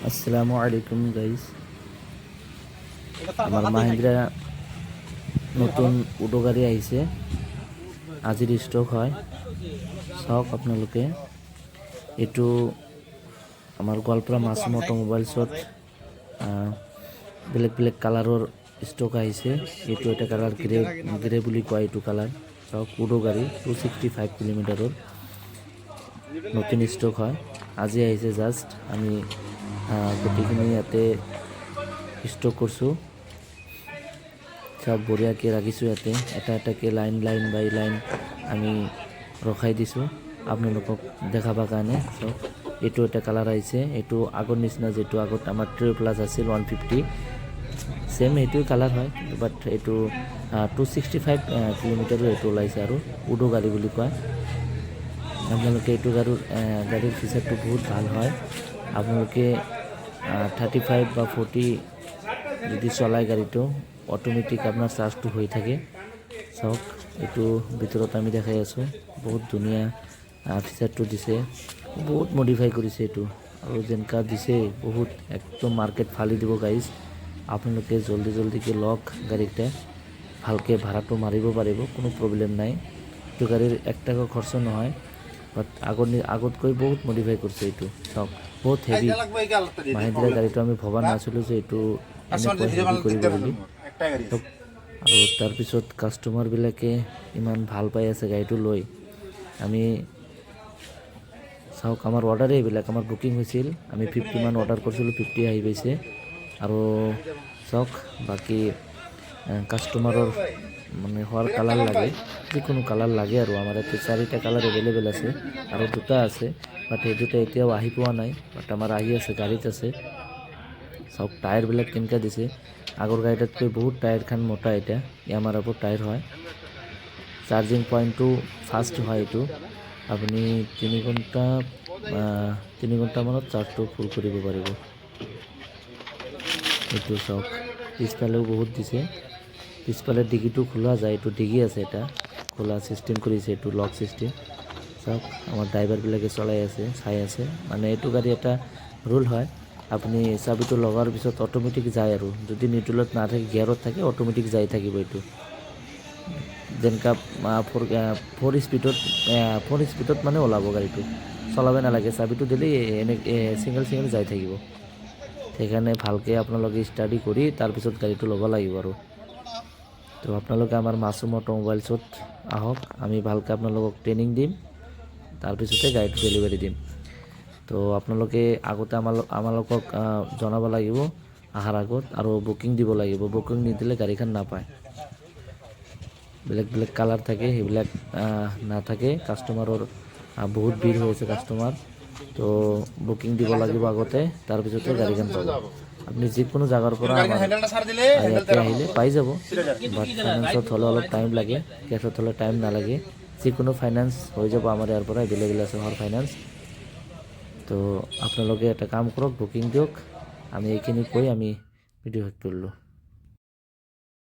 আসসালামু আলাইকুম গাইস। আমাৰ মাহিন্দ্ৰা নতুন উডো গাড়ি আইছে, আজিৰ স্টক হয় চাওক আপোনালোকে। এইটো আমাৰ গোৱালপাৰা মাছুম অটোমোবাইলছত বেলেগ বেলেগ কালাৰৰ ষ্টক আহিছে। এইটো এটা কালাৰ গ্ৰে বুলি কয়। এইটো কালাৰ চাওক, উডো গাড়ী 265 কিলোমিটাৰৰ নতুন ষ্টক হয়, আজি আহিছে জাষ্ট। আমি গোটেইখিনি ইয়াতে ষ্টক করছো, সব বঢ়িয়াকে রাখিছো। ইয়াতে এটা এটাকে লাইন বাই লাইন আমি ৰখাই দিছোঁ আপোনালোকক দেখাবৰ কাৰণে। সব এইটো এটা কালাৰ আহিছে, এইটো আগৰ নিচিনা যেটো আগত আমাৰ ট্ৰে প্লাস আছিল 150 সেম এইটোৱে কালাৰ হয়, বাট এইটো 265 কিলোমিটাৰৰ এইটো ওলাইছে আৰু উডো গাড়ী বুলি কয়। আপোনালোকে এইটো গাড়ীৰ ফিচাৰটো বহুত ভাল হয়। আপোনালোকে 35 বা 40 যদি চলাই গাড়ীটো অটোমেটিক আপনার চার্জটো হয়ে থাকে। চাওক, এইটো ভিতৰত আমি দেখাই আছোঁ, বহুত ধুনীয়া ফিচাৰটো দিছে, বহুত মডিফাই কৰিছে এইটো। আৰু যেনেকা দিছে বহুত একদম মাৰ্কেট ফালি দিব গাইজ। আপোনালোকে জলদিকে লওক গাড়ীটা, ভালকৈ ভাড়াটো মাৰিব পাৰিব, কোনো প্ৰব্লেম নাই। এইটো গাড়ীৰ 1 টাকা খৰচ নহয়, বাট আগতকৈ বহুত মডিফাই কৰিছে এইটো। চাওক, বহুত হেভি। মাহিন্দ্ৰা গাড়ীটো আমি ভবা নাছিলোঁ যে এইটো এনেকুৱা হেভি কৰিব বুলি। আৰু তাৰপিছত কাষ্টমাৰবিলাকে ইমান ভাল পাই আছে গাড়ীটো লৈ। আমি চাওক, আমাৰ অৰ্ডাৰে এইবিলাক, আমাৰ বুকিং হৈছিল, আমি 50 মান অৰ্ডাৰ কৰিছিলোঁ, 50 আহি পাইছে। আৰু চাওক, বাকী কাষ্টমাৰৰ মানে হোৱাৰ কালাৰ লাগে, যিকোনো কালাৰ লাগে আৰু আমাৰ ইয়াতে 4টা কালাৰ এভেইলেবল আছে আৰু 2টা আছে, বাট এই 2টা এতিয়াও আহি পোৱা নাই, বাট আমাৰ আহি আছে, গাড়ীত আছে। চাওক টায়াৰবিলাক কেনেকুৱা দিছে, আগৰ গাড়ীটাতকৈ বহুত টায়াৰখান মোটা। এটা ইয়ামাৰাবোৰ টায়াৰ হয়, চাৰ্জিং পইণ্টটো ফাষ্ট হয়। এইটো আপুনি 3 ঘণ্টামানত চাৰ্জটো ফুল কৰিব পাৰিব। এইটো চাওক, পিছফালেও বহুত দিছে, পিছফালে ডিগিটো খোলা যায়, এইটো ডিগি আছে, এটা খোলা চিষ্টেম কৰিছে, এইটো লক চিষ্টেম। চাওক, আমাৰ ড্ৰাইভাৰবিলাকে চলাই আছে, চাই আছে। মানে এইটো গাড়ী এটা ৰুল হয়, আপুনি চাবিটো লগাৰ পিছত অটোমেটিক যায়, আৰু যদি নিউট্ৰেলত নাথাকে, গিয়াৰত থাকে, অটোমেটিক যাই থাকিব। এইটো যেনেকা 4 স্পীডত মানে ওলাব গাড়ীটো, চলাব নালাগে, চাবিটো দিলেই এনে চিংগল যাই থাকিব। সেইকাৰণে ভালকৈ আপোনালোকে ষ্টাডি কৰি তাৰপিছত গাড়ীটো ল'ব লাগিব। আৰু তো আপোনালোকে আমাৰ মাছুম অটোমোবাইলছত আহক, আমি ভালকৈ আপোনালোকক ট্ৰেইনিং দিম, তাৰপিছতে গাড়ীটো ডেলিভাৰী দিম। তো আপোনালোকে আগতে আমালোকক জনাব লাগিব অহাৰ আগত, আৰু বুকিং দিব লাগিব। বুকিং নিদিলে গাড়ীখন নাপায়। বেলেগ বেলেগ কালাৰ থাকে, সেইবিলাক নাথাকে। কাষ্টমাৰৰ বহুত ভিৰ হৈ আছে কাষ্টমাৰ, তো বুকিং দিব লাগিব আগতে, তাৰপিছতে গাড়ীখন পাব। আপুনি যিকোনো জাগাৰ পৰা ইয়াতে আহিলে পাই যাব, বাট ফাইনেন্সত হ'লে অলপ টাইম লাগে, কেছত হ'লে টাইম নালাগে। যিকোনো ফাইনেন্স হৈ যাব আমাৰ ইয়াৰ পৰা, এভেইলেবল আছে আমাৰ ফাইনেন্স। তো আপোনালোকে এটা কাম কৰক, বুকিং দিয়ক। আমি এইখিনি কৈ আমি ভিডিঅ' শেষ কৰিলোঁ।